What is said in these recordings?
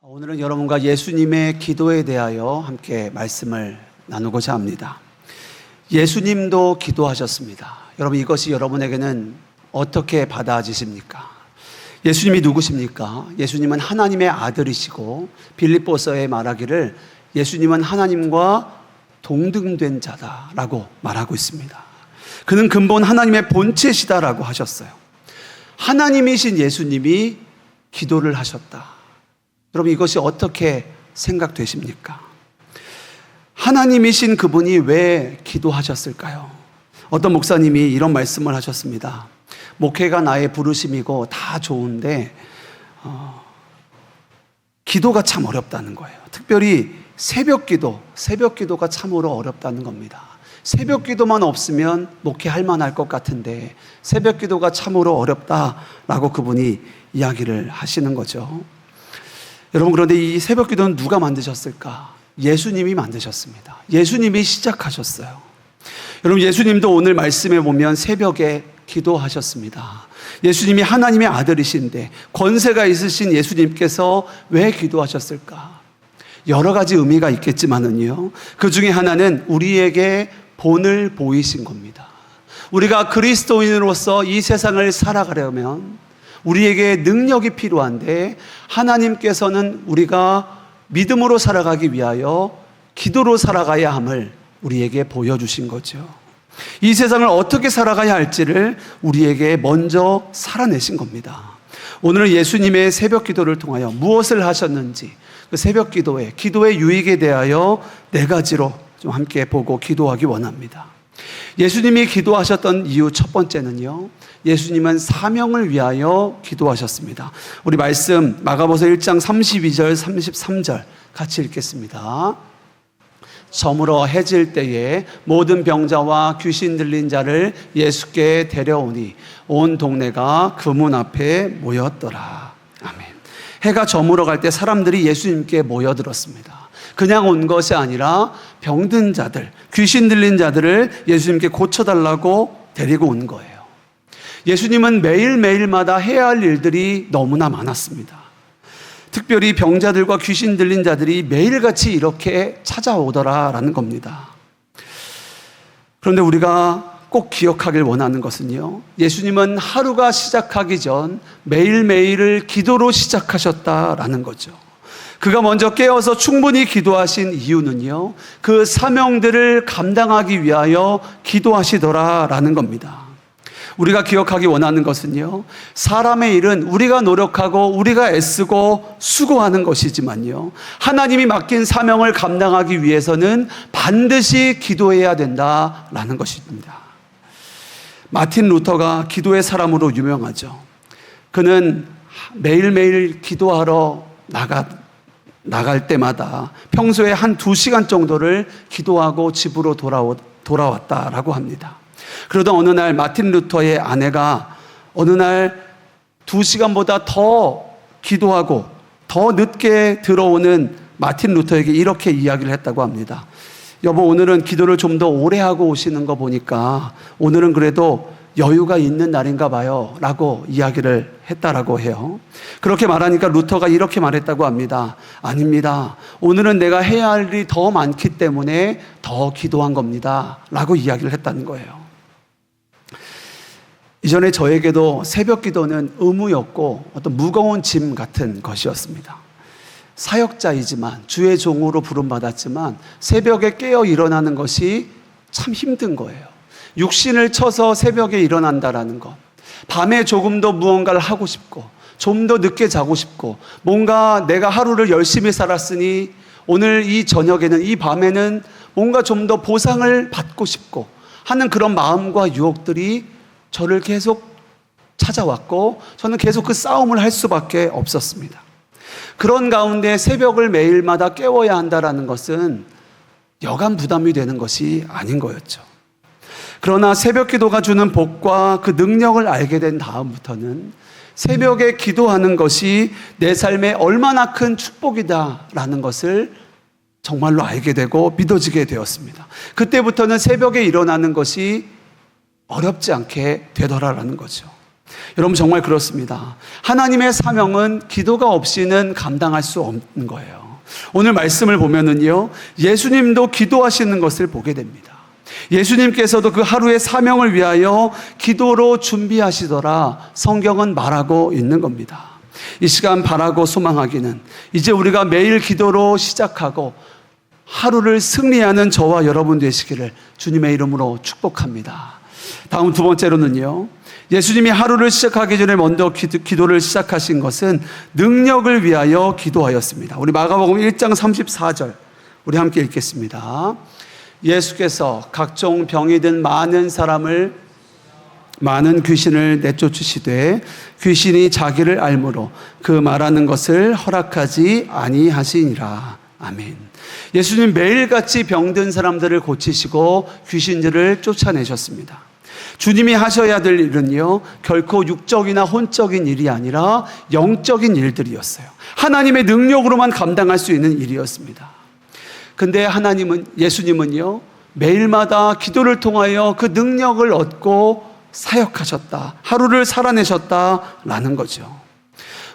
오늘은 여러분과 예수님의 기도에 대하여 함께 말씀을 나누고자 합니다. 예수님도 기도하셨습니다. 여러분, 이것이 여러분에게는 어떻게 받아지십니까? 예수님이 누구십니까? 예수님은 하나님의 아들이시고 빌립보서에 말하기를 예수님은 하나님과 동등된 자다라고 말하고 있습니다. 그는 근본 하나님의 본체시다라고 하셨어요. 하나님이신 예수님이 기도를 하셨다. 여러분, 이것이 어떻게 생각되십니까? 하나님이신 그분이 왜 기도하셨을까요? 어떤 목사님이 이런 말씀을 하셨습니다. 목회가 나의 부르심이고 다 좋은데 기도가 참 어렵다는 거예요. 특별히 새벽 기도가 참으로 어렵다는 겁니다. 새벽 기도만 없으면 목회할 만할 것 같은데 새벽 기도가 참으로 어렵다라고 그분이 이야기를 하시는 거죠. 여러분, 그런데 이 새벽 기도는 누가 만드셨을까? 예수님이 만드셨습니다. 예수님이 시작하셨어요. 여러분, 예수님도 오늘 말씀에 보면 새벽에 기도하셨습니다. 예수님이 하나님의 아들이신데 권세가 있으신 예수님께서 왜 기도하셨을까? 여러 가지 의미가 있겠지만은요, 그 중에 하나는 우리에게 본을 보이신 겁니다. 우리가 그리스도인으로서 이 세상을 살아가려면 우리에게 능력이 필요한데 하나님께서는 우리가 믿음으로 살아가기 위하여 기도로 살아가야 함을 우리에게 보여주신 거죠. 이 세상을 어떻게 살아가야 할지를 우리에게 먼저 살아내신 겁니다. 오늘은 예수님의 새벽 기도를 통하여 무엇을 하셨는지 그 새벽 기도의 유익에 대하여 네 가지로 좀 함께 보고 기도하기 원합니다. 예수님이 기도하셨던 이유 첫 번째는요, 예수님은 사명을 위하여 기도하셨습니다. 우리 말씀 마가복음 1장 32절 33절 같이 읽겠습니다. 저물어 해질 때에 모든 병자와 귀신 들린 자를 예수께 데려오니 온 동네가 그 문 앞에 모였더라. 아멘. 해가 저물어 갈 때 사람들이 예수님께 모여들었습니다. 그냥 온 것이 아니라 병든 자들, 귀신 들린 자들을 예수님께 고쳐달라고 데리고 온 거예요. 예수님은 매일매일마다 해야 할 일들이 너무나 많았습니다. 특별히 병자들과 귀신 들린 자들이 매일같이 이렇게 찾아오더라라는 겁니다. 그런데 우리가 꼭 기억하길 원하는 것은요, 예수님은 하루가 시작하기 전 매일매일을 기도로 시작하셨다라는 거죠. 그가 먼저 깨어서 충분히 기도하신 이유는요, 그 사명들을 감당하기 위하여 기도하시더라라는 겁니다. 우리가 기억하기 원하는 것은요, 사람의 일은 우리가 노력하고 우리가 애쓰고 수고하는 것이지만요, 하나님이 맡긴 사명을 감당하기 위해서는 반드시 기도해야 된다라는 것입니다. 마틴 루터가 기도의 사람으로 유명하죠. 그는 매일매일 기도하러 나갈 때마다 평소에 한 2시간 정도를 기도하고 집으로 돌아왔다라고 합니다. 그러던 어느 날 마틴 루터의 아내가 어느 날 2시간보다 더 기도하고 더 늦게 들어오는 마틴 루터에게 이렇게 이야기를 했다고 합니다. 여보, 오늘은 기도를 좀 더 오래 하고 오시는 거 보니까 오늘은 그래도 여유가 있는 날인가 봐요 라고 이야기를 했다라고 해요. 그렇게 말하니까 루터가 이렇게 말했다고 합니다. 아닙니다. 오늘은 내가 해야 할 일이 더 많기 때문에 더 기도한 겁니다 라고 이야기를 했다는 거예요. 이전에 저에게도 새벽 기도는 의무였고 어떤 무거운 짐 같은 것이었습니다. 사역자이지만 주의 종으로 부름받았지만 새벽에 깨어 일어나는 것이 참 힘든 거예요. 육신을 쳐서 새벽에 일어난다라는 것, 밤에 조금 더 무언가를 하고 싶고 좀 더 늦게 자고 싶고 뭔가 내가 하루를 열심히 살았으니 오늘 이 저녁에는, 이 밤에는 뭔가 좀 더 보상을 받고 싶고 하는 그런 마음과 유혹들이 저를 계속 찾아왔고 저는 계속 그 싸움을 할 수밖에 없었습니다. 그런 가운데 새벽을 매일마다 깨워야 한다는 것은 여간 부담이 되는 것이 아닌 거였죠. 그러나 새벽 기도가 주는 복과 그 능력을 알게 된 다음부터는 새벽에 기도하는 것이 내 삶에 얼마나 큰 축복이다라는 것을 정말로 알게 되고 믿어지게 되었습니다. 그때부터는 새벽에 일어나는 것이 어렵지 않게 되더라라는 거죠. 여러분 정말 그렇습니다. 하나님의 사명은 기도가 없이는 감당할 수 없는 거예요. 오늘 말씀을 보면은요, 예수님도 기도하시는 것을 보게 됩니다. 예수님께서도 그 하루의 사명을 위하여 기도로 준비하시더라 성경은 말하고 있는 겁니다. 이 시간 바라고 소망하기는 이제 우리가 매일 기도로 시작하고 하루를 승리하는 저와 여러분 되시기를 주님의 이름으로 축복합니다. 다음 두 번째로는요, 예수님이 하루를 시작하기 전에 먼저 기도를 시작하신 것은 능력을 위하여 기도하였습니다. 우리 마가복음 1장 34절 우리 함께 읽겠습니다. 예수께서 각종 병이 든 많은 귀신을 내쫓으시되 귀신이 자기를 알므로 그 말하는 것을 허락하지 아니하시니라. 아멘. 예수님 매일같이 병든 사람들을 고치시고 귀신들을 쫓아내셨습니다. 주님이 하셔야 될 일은요, 결코 육적이나 혼적인 일이 아니라 영적인 일들이었어요. 하나님의 능력으로만 감당할 수 있는 일이었습니다. 근데 예수님은요, 매일마다 기도를 통하여 그 능력을 얻고 사역하셨다. 하루를 살아내셨다라는 거죠.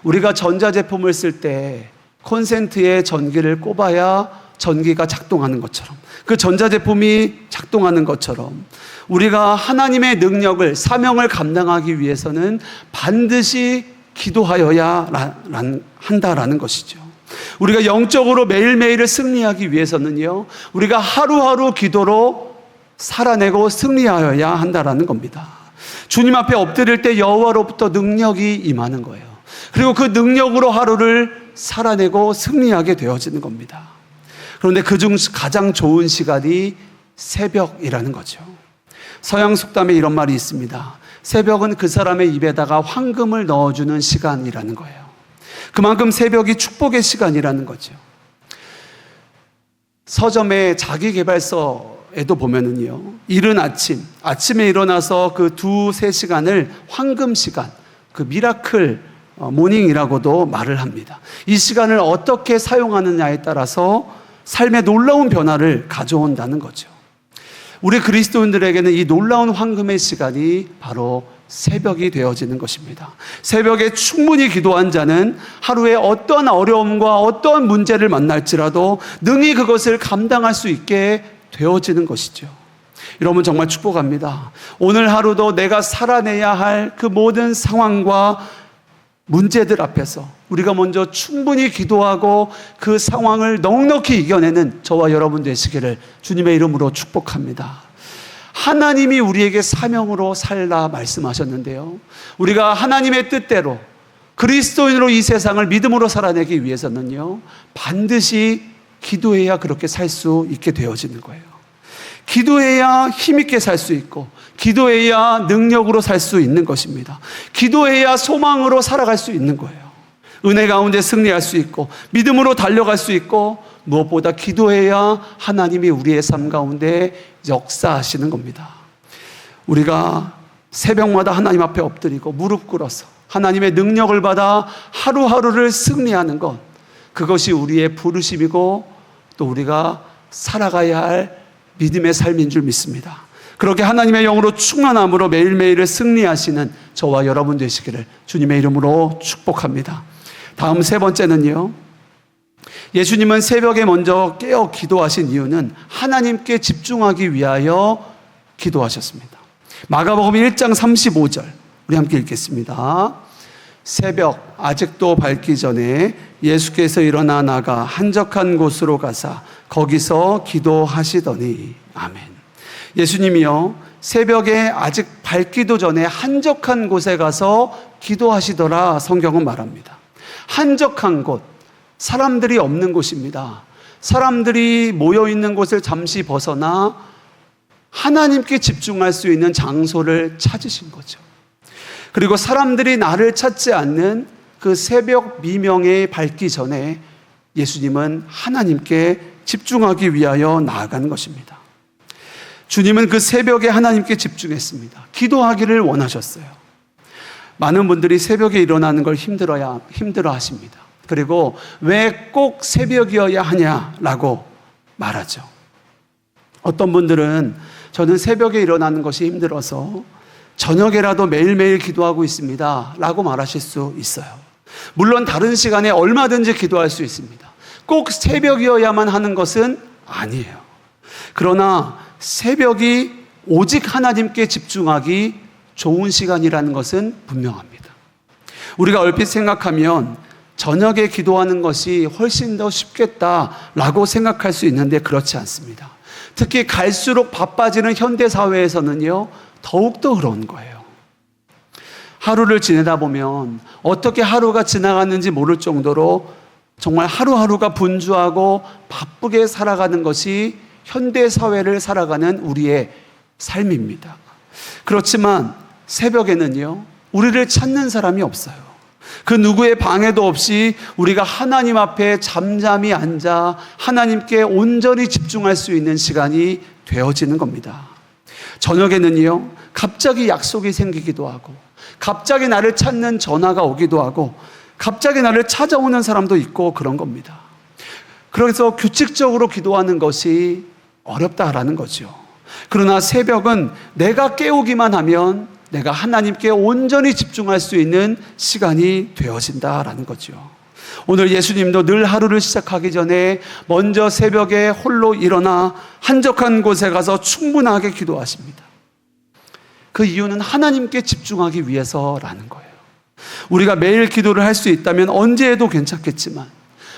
우리가 전자제품을 쓸 때 콘센트에 전기를 꼽아야 전기가 작동하는 것처럼, 그 전자제품이 작동하는 것처럼 우리가 하나님의 능력을, 사명을 감당하기 위해서는 반드시 기도하여야 한다라는 것이죠. 우리가 영적으로 매일매일을 승리하기 위해서는요, 우리가 하루하루 기도로 살아내고 승리하여야 한다라는 겁니다. 주님 앞에 엎드릴 때 여호와로부터 능력이 임하는 거예요. 그리고 그 능력으로 하루를 살아내고 승리하게 되어지는 겁니다. 그런데 그중 가장 좋은 시간이 새벽이라는 거죠. 서양 속담에 이런 말이 있습니다. 새벽은 그 사람의 입에다가 황금을 넣어주는 시간이라는 거예요. 그만큼 새벽이 축복의 시간이라는 거죠. 서점의 자기계발서에도 보면은요, 이른 아침에 일어나서 그 2-3시간을 황금 시간, 그 미라클 모닝이라고도 말을 합니다. 이 시간을 어떻게 사용하느냐에 따라서 삶에 놀라운 변화를 가져온다는 거죠. 우리 그리스도인들에게는 이 놀라운 황금의 시간이 바로 새벽이 되어지는 것입니다. 새벽에 충분히 기도한 자는 하루에 어떠한 어려움과 어떠한 문제를 만날지라도 능히 그것을 감당할 수 있게 되어지는 것이죠. 여러분 정말 축복합니다. 오늘 하루도 내가 살아내야 할 그 모든 상황과 문제들 앞에서 우리가 먼저 충분히 기도하고 그 상황을 넉넉히 이겨내는 저와 여러분 되시기를 주님의 이름으로 축복합니다. 하나님이 우리에게 사명으로 살라 말씀하셨는데요, 우리가 하나님의 뜻대로 그리스도인으로 이 세상을 믿음으로 살아내기 위해서는요, 반드시 기도해야 그렇게 살 수 있게 되어지는 거예요. 기도해야 힘있게 살 수 있고, 기도해야 능력으로 살 수 있는 것입니다. 기도해야 소망으로 살아갈 수 있는 거예요. 은혜 가운데 승리할 수 있고, 믿음으로 달려갈 수 있고, 무엇보다 기도해야 하나님이 우리의 삶 가운데 역사하시는 겁니다. 우리가 새벽마다 하나님 앞에 엎드리고 무릎 꿇어서 하나님의 능력을 받아 하루하루를 승리하는 것, 그것이 우리의 부르심이고 또 우리가 살아가야 할 믿음의 삶인 줄 믿습니다. 그렇게 하나님의 영으로 충만함으로 매일매일을 승리하시는 저와 여러분 되시기를 주님의 이름으로 축복합니다. 다음 세 번째는요, 예수님은 새벽에 먼저 깨어 기도하신 이유는 하나님께 집중하기 위하여 기도하셨습니다. 마가복음 1장 35절 우리 함께 읽겠습니다. 새벽 아직도 밝기 전에 예수께서 일어나 나가 한적한 곳으로 가사 거기서 기도하시더니. 아멘. 예수님이요, 새벽에 아직 밝기도 전에 한적한 곳에 가서 기도하시더라 성경은 말합니다. 한적한 곳, 사람들이 없는 곳입니다. 사람들이 모여 있는 곳을 잠시 벗어나 하나님께 집중할 수 있는 장소를 찾으신 거죠. 그리고 사람들이 나를 찾지 않는 그 새벽 미명에 밝기 전에 예수님은 하나님께 집중하기 위하여 나아간 것입니다. 주님은 그 새벽에 하나님께 집중했습니다. 기도하기를 원하셨어요. 많은 분들이 새벽에 일어나는 걸 힘들어 하십니다. 그리고 왜 꼭 새벽이어야 하냐라고 말하죠. 어떤 분들은 저는 새벽에 일어나는 것이 힘들어서 저녁에라도 매일매일 기도하고 있습니다 라고 말하실 수 있어요. 물론 다른 시간에 얼마든지 기도할 수 있습니다. 꼭 새벽이어야만 하는 것은 아니에요. 그러나 새벽이 오직 하나님께 집중하기 좋은 시간이라는 것은 분명합니다. 우리가 얼핏 생각하면 저녁에 기도하는 것이 훨씬 더 쉽겠다라고 생각할 수 있는데 그렇지 않습니다. 특히 갈수록 바빠지는 현대사회에서는요, 더욱더 그런 거예요. 하루를 지내다 보면 어떻게 하루가 지나갔는지 모를 정도로 정말 하루하루가 분주하고 바쁘게 살아가는 것이 현대사회를 살아가는 우리의 삶입니다. 그렇지만 새벽에는요, 우리를 찾는 사람이 없어요. 그 누구의 방해도 없이 우리가 하나님 앞에 잠잠히 앉아 하나님께 온전히 집중할 수 있는 시간이 되어지는 겁니다. 저녁에는요, 갑자기 약속이 생기기도 하고, 갑자기 나를 찾는 전화가 오기도 하고, 갑자기 나를 찾아오는 사람도 있고 그런 겁니다. 그래서 규칙적으로 기도하는 것이 어렵다라는 거죠. 그러나 새벽은 내가 깨우기만 하면 내가 하나님께 온전히 집중할 수 있는 시간이 되어진다라는 거죠. 오늘 예수님도 늘 하루를 시작하기 전에 먼저 새벽에 홀로 일어나 한적한 곳에 가서 충분하게 기도하십니다. 그 이유는 하나님께 집중하기 위해서라는 거예요. 우리가 매일 기도를 할 수 있다면 언제 해도 괜찮겠지만,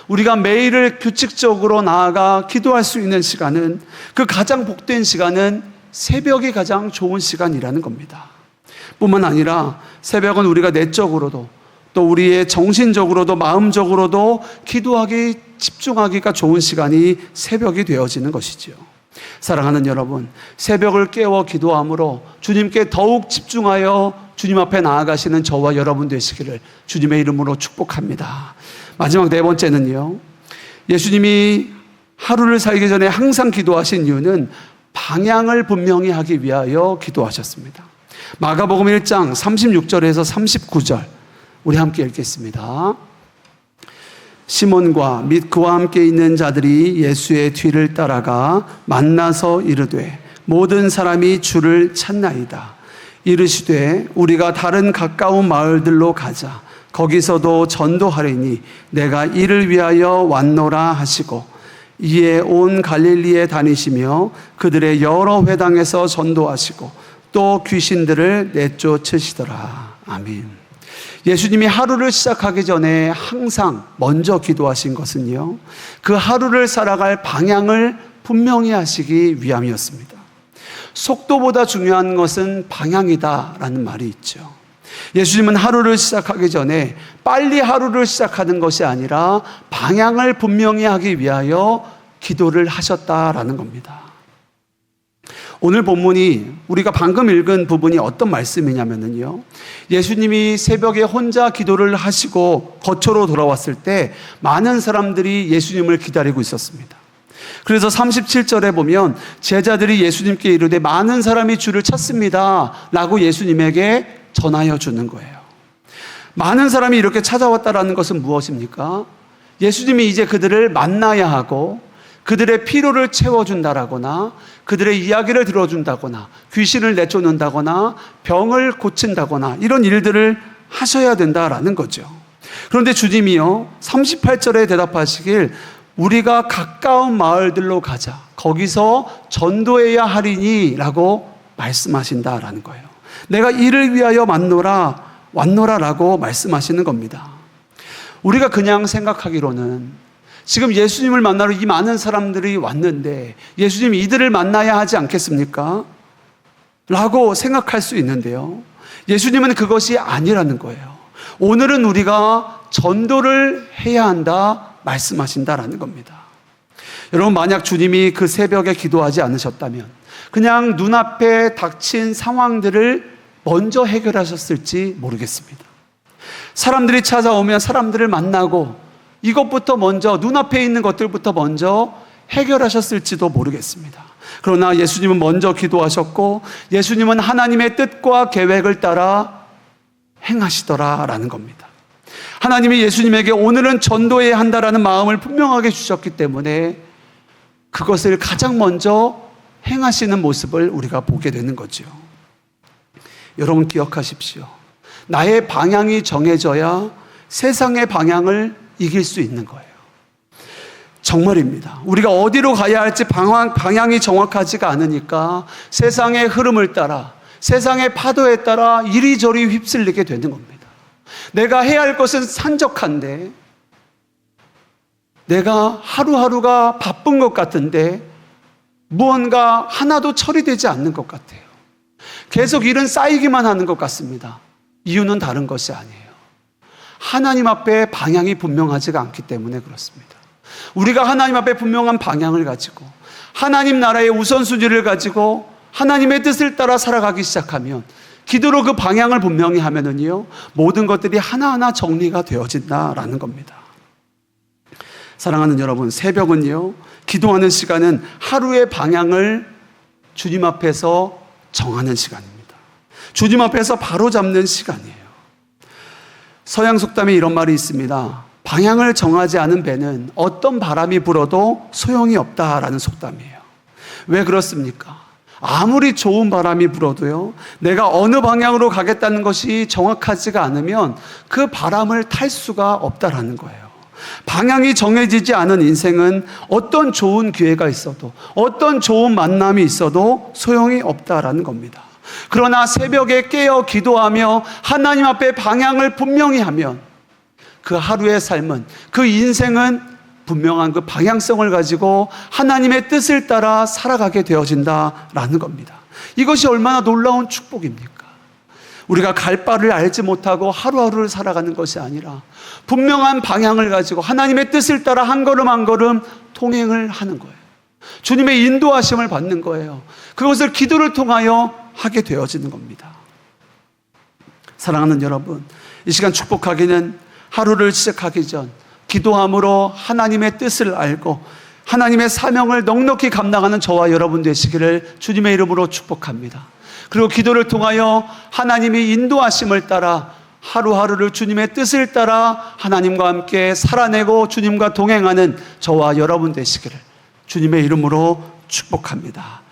우리가 매일을 규칙적으로 나아가 기도할 수 있는 시간은, 그 가장 복된 시간은 새벽이 가장 좋은 시간이라는 겁니다. 뿐만 아니라 새벽은 우리가 내적으로도 또 우리의 정신적으로도 마음적으로도 기도하기, 집중하기가 좋은 시간이 새벽이 되어지는 것이지요. 사랑하는 여러분, 새벽을 깨워 기도함으로 주님께 더욱 집중하여 주님 앞에 나아가시는 저와 여러분 되시기를 주님의 이름으로 축복합니다. 마지막 네 번째는요, 예수님이 하루를 살기 전에 항상 기도하신 이유는 방향을 분명히 하기 위하여 기도하셨습니다. 마가복음 1장 36절에서 39절 우리 함께 읽겠습니다. 시몬과 및 그와 함께 있는 자들이 예수의 뒤를 따라가 만나서 이르되 모든 사람이 주를 찾나이다. 이르시되 우리가 다른 가까운 마을들로 가자. 거기서도 전도하리니 내가 이를 위하여 왔노라 하시고, 이에 온 갈릴리에 다니시며 그들의 여러 회당에서 전도하시고 또 귀신들을 내쫓으시더라. 아멘. 예수님이 하루를 시작하기 전에 항상 먼저 기도하신 것은요, 그 하루를 살아갈 방향을 분명히 하시기 위함이었습니다. 속도보다 중요한 것은 방향이다라는 말이 있죠. 예수님은 하루를 시작하기 전에 빨리 하루를 시작하는 것이 아니라 방향을 분명히 하기 위하여 기도를 하셨다라는 겁니다. 오늘 본문이 우리가 방금 읽은 부분이 어떤 말씀이냐면요, 예수님이 새벽에 혼자 기도를 하시고 거처로 돌아왔을 때 많은 사람들이 예수님을 기다리고 있었습니다. 그래서 37절에 보면 제자들이 예수님께 이르되 많은 사람이 주를 찾습니다 라고 예수님에게 전하여 주는 거예요. 많은 사람이 이렇게 찾아왔다라는 것은 무엇입니까? 예수님이 이제 그들을 만나야 하고 그들의 피로를 채워준다라거나 그들의 이야기를 들어준다거나 귀신을 내쫓는다거나 병을 고친다거나 이런 일들을 하셔야 된다라는 거죠. 그런데 주님이요 38절에 대답하시길 우리가 가까운 마을들로 가자. 거기서 전도해야 하리니 라고 말씀하신다라는 거예요. 내가 이를 위하여 왔노라 라고 말씀하시는 겁니다. 우리가 그냥 생각하기로는 지금 예수님을 만나러 이 많은 사람들이 왔는데 예수님이 이들을 만나야 하지 않겠습니까? 라고 생각할 수 있는데요, 예수님은 그것이 아니라는 거예요. 오늘은 우리가 전도를 해야 한다 말씀하신다라는 겁니다. 여러분, 만약 주님이 그 새벽에 기도하지 않으셨다면 그냥 눈앞에 닥친 상황들을 먼저 해결하셨을지 모르겠습니다. 사람들이 찾아오면 사람들을 만나고 이것부터 먼저, 눈앞에 있는 것들부터 먼저 해결하셨을지도 모르겠습니다. 그러나 예수님은 먼저 기도하셨고 예수님은 하나님의 뜻과 계획을 따라 행하시더라라는 겁니다. 하나님이 예수님에게 오늘은 전도해야 한다라는 마음을 분명하게 주셨기 때문에 그것을 가장 먼저 행하시는 모습을 우리가 보게 되는 거죠. 여러분 기억하십시오. 나의 방향이 정해져야 세상의 방향을 이길 수 있는 거예요. 정말입니다. 우리가 어디로 가야 할지 방향이 정확하지가 않으니까 세상의 흐름을 따라, 세상의 파도에 따라 이리저리 휩쓸리게 되는 겁니다. 내가 해야 할 것은 산적한데, 내가 하루하루가 바쁜 것 같은데 무언가 하나도 처리되지 않는 것 같아요. 계속 일은 쌓이기만 하는 것 같습니다. 이유는 다른 것이 아니에요. 하나님 앞에 방향이 분명하지가 않기 때문에 그렇습니다. 우리가 하나님 앞에 분명한 방향을 가지고 하나님 나라의 우선순위를 가지고 하나님의 뜻을 따라 살아가기 시작하면, 기도로 그 방향을 분명히 하면은요, 모든 것들이 하나하나 정리가 되어진다라는 겁니다. 사랑하는 여러분, 새벽은요, 기도하는 시간은 하루의 방향을 주님 앞에서 정하는 시간입니다. 주님 앞에서 바로 잡는 시간이에요. 서양 속담에 이런 말이 있습니다. 방향을 정하지 않은 배는 어떤 바람이 불어도 소용이 없다라는 속담이에요. 왜 그렇습니까? 아무리 좋은 바람이 불어도요, 내가 어느 방향으로 가겠다는 것이 정확하지가 않으면 그 바람을 탈 수가 없다라는 거예요. 방향이 정해지지 않은 인생은 어떤 좋은 기회가 있어도, 어떤 좋은 만남이 있어도 소용이 없다라는 겁니다. 그러나 새벽에 깨어 기도하며 하나님 앞에 방향을 분명히 하면 그 하루의 삶은, 그 인생은 분명한 그 방향성을 가지고 하나님의 뜻을 따라 살아가게 되어진다라는 겁니다. 이것이 얼마나 놀라운 축복입니까? 우리가 갈 바를 알지 못하고 하루하루를 살아가는 것이 아니라 분명한 방향을 가지고 하나님의 뜻을 따라 한 걸음 한 걸음 통행을 하는 거예요. 주님의 인도하심을 받는 거예요. 그것을 기도를 통하여 하게 되어지는 겁니다. 사랑하는 여러분, 이 시간 축복하기는 하루를 시작하기 전 기도함으로 하나님의 뜻을 알고 하나님의 사명을 넉넉히 감당하는 저와 여러분 되시기를 주님의 이름으로 축복합니다. 그리고 기도를 통하여 하나님이 인도하심을 따라 하루하루를 주님의 뜻을 따라 하나님과 함께 살아내고 주님과 동행하는 저와 여러분 되시기를 주님의 이름으로 축복합니다.